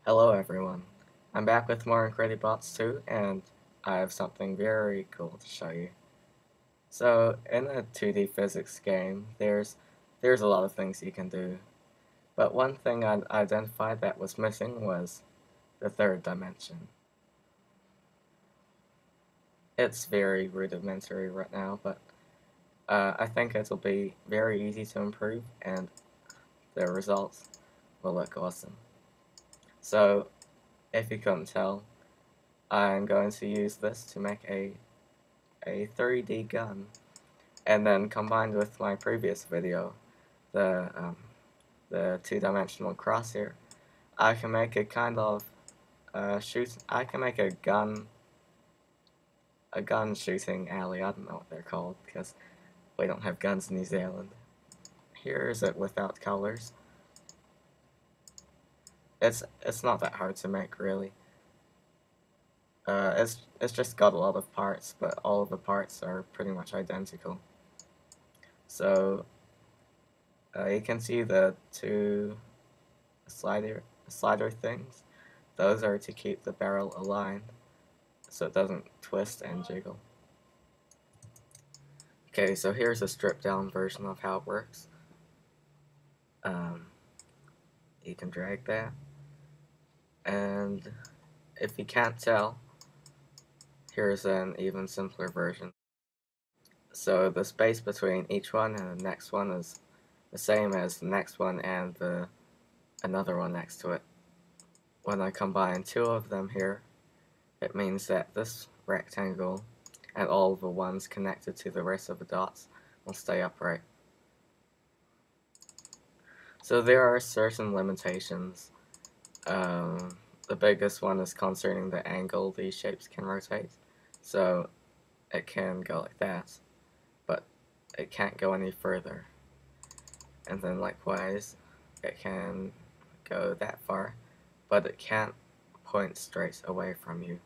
Hello everyone, I'm back with more Bots 2 and I have something very cool to show you. So in a 2D physics game, there's a lot of things you can do, but one thing I identified that was missing was the third dimension. It's very rudimentary right now, but I think it'll be very easy to improve and the results will look awesome. So if you couldn't tell, I'm going to use this to make a 3D gun, and then combined with my previous video, the the two-dimensional crosshair, I can make a kind of shoot. I can make a gun shooting alley. I don't know what they're called because we don't have guns in New Zealand. Here is it without colors. It's not that hard to make really. It's just got a lot of parts, but all of the parts are pretty much identical. So you can see the two slider things. Those are to keep the barrel aligned so it doesn't twist and jiggle. Okay, so here's a stripped down version of how it works. Um, you can drag that, and if you can't tell, here's an even simpler version. So the space between each one and the next one is the same as the next one and another one next to it. When I combine two of them here, it means that this rectangle and all the ones connected to the rest of the dots will stay upright. So there are certain limitations. The biggest one is concerning the angle these shapes can rotate. So it can go like that, but it can't go any further. And then likewise, it can go that far, but it can't point straight away from you.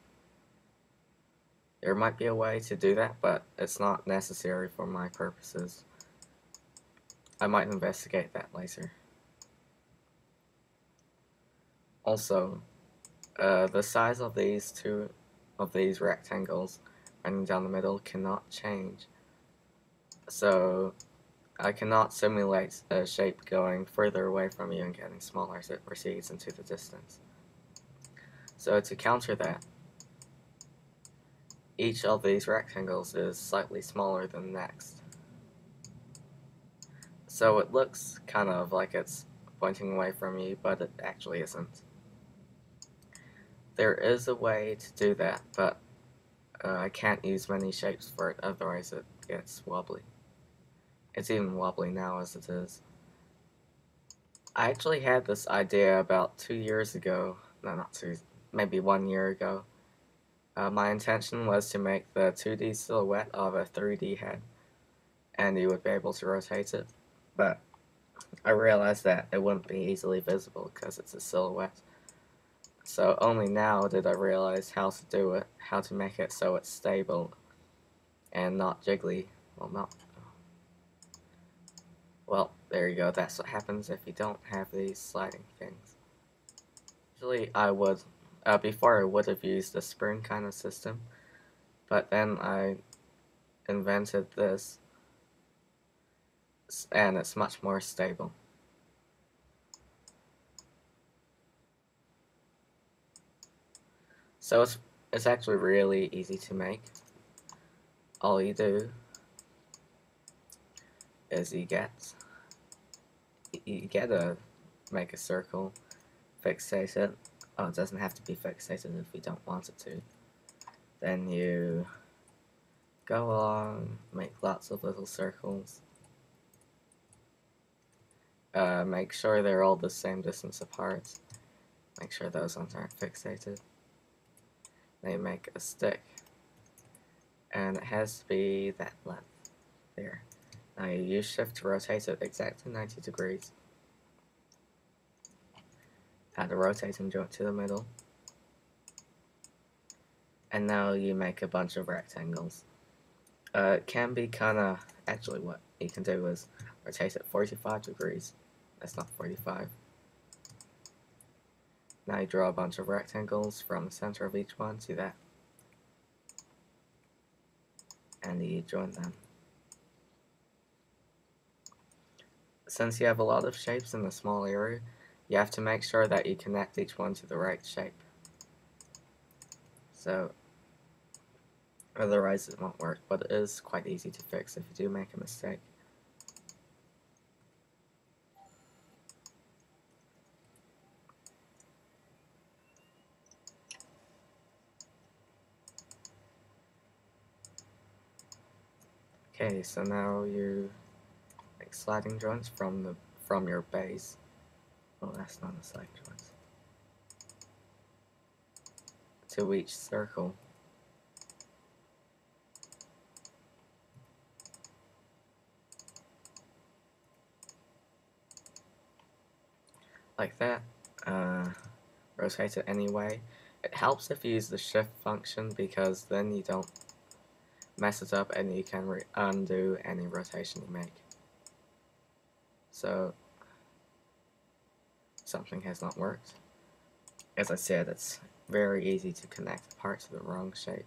There might be a way to do that, but it's not necessary for my purposes. I might investigate that later. Also, the size of these rectangles running down the middle cannot change. So I cannot simulate a shape going further away from you and getting smaller as it proceeds into the distance. So to counter that, each of these rectangles is slightly smaller than the next. So it looks kind of like it's pointing away from you, but it actually isn't. There is a way to do that, but I can't use many shapes for it, otherwise it gets wobbly. It's even wobbly now as it is. I actually had this idea about 2 years ago. No, not two, maybe 1 year ago. My intention was to make the 2D silhouette of a 3D head, and you would be able to rotate it. But I realized that it wouldn't be easily visible because it's a silhouette. So only now did I realize how to do it, how to make it so it's stable and not jiggly. Well, there you go. That's what happens if you don't have these sliding things. Usually I would, before I would have used a spring kind of system, but then I invented this, and it's much more stable. So it's actually really easy to make. All you do is you get to make a circle, fixate it. Oh, it doesn't have to be fixated if you don't want it to. Then you go along, make lots of little circles. Make sure they're all the same distance apart. Make sure those ones aren't fixated. Then you make a stick, and it has to be that length. There. Now you use shift to rotate it exactly 90 degrees. Add a rotating joint to the middle. And now you make a bunch of rectangles. It can be kinda, actually what you can do is rotate it 45 degrees. That's not 45. Now you draw a bunch of rectangles from the center of each one, see that? And you join them. Since you have a lot of shapes in a small area, you have to make sure that you connect each one to the right shape. So, otherwise it won't work, but it is quite easy to fix if you do make a mistake. Okay, so now you make sliding joints from your base. Oh, that's not a sliding joint. To each circle. Like that. Rotate it anyway. It helps if you use the shift function because then you don't mess it up and you can undo any rotation you make. So, something has not worked. As I said, it's very easy to connect parts of the wrong shape.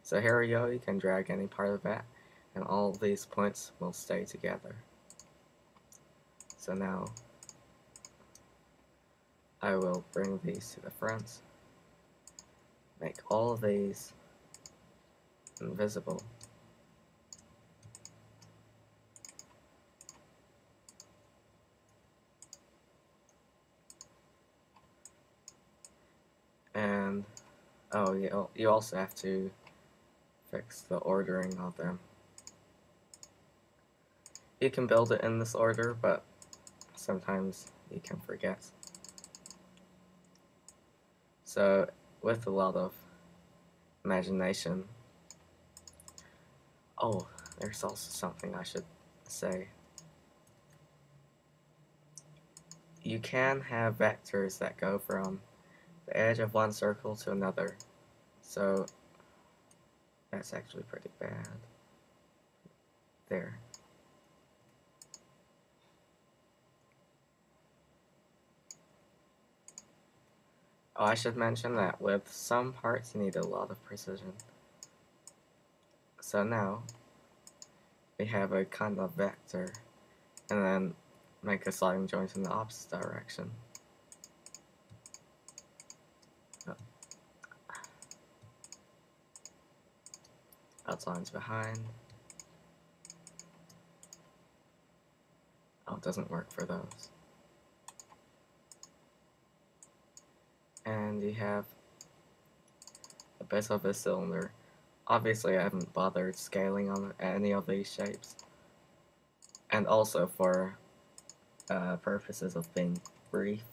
So here we go, you can drag any part of that, and all of these points will stay together. So now, I will bring these to the front, make all of these invisible. And, oh, you also have to fix the ordering of them. You can build it in this order, but sometimes you can forget. So, with a lot of imagination. Oh, there's also something I should say. You can have vectors that go from the edge of one circle to another. So, that's actually pretty bad. There. Oh, I should mention that with some parts you need a lot of precision. So now, we have a kind of vector, and then make a sliding joint in the opposite direction. Oh. Outlines behind. Oh, it doesn't work for those. And you have a bit of a cylinder. Obviously, I haven't bothered scaling on any of these shapes. And also for purposes of being brief,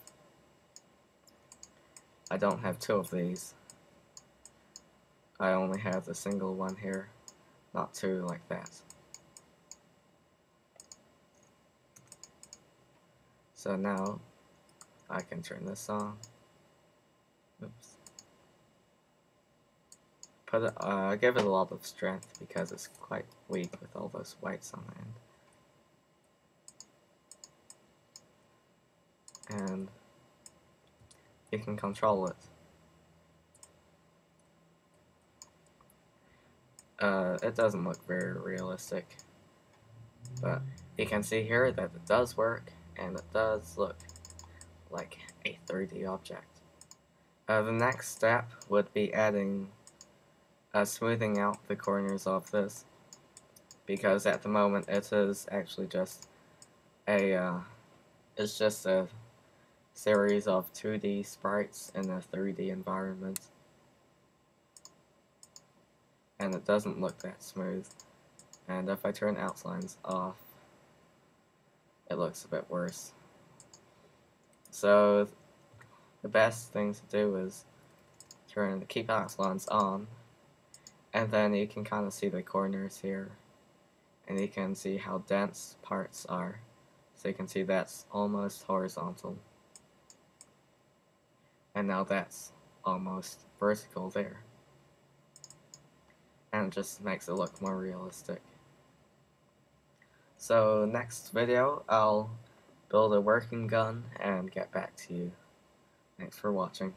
I don't have two of these. I only have the single one here, not two like that. So now, I can turn this on. Oops. Give it a lot of strength because it's quite weak with all those whites on the end. And you can control it. It doesn't look very realistic, but you can see here that it does work, and it does look like a 3D object. The next step would be adding, smoothing out the corners of this, because at the moment it is actually just it's just a series of 2D sprites in a 3D environment. And it doesn't look that smooth. And if I turn outlines off, it looks a bit worse. So the best thing to do is keep outlines on, and then you can kind of see the corners here, and you can see how dense parts are. So you can see that's almost horizontal, and now that's almost vertical there. And it just makes it look more realistic. So next video, I'll build a working gun and get back to you. Thanks for watching.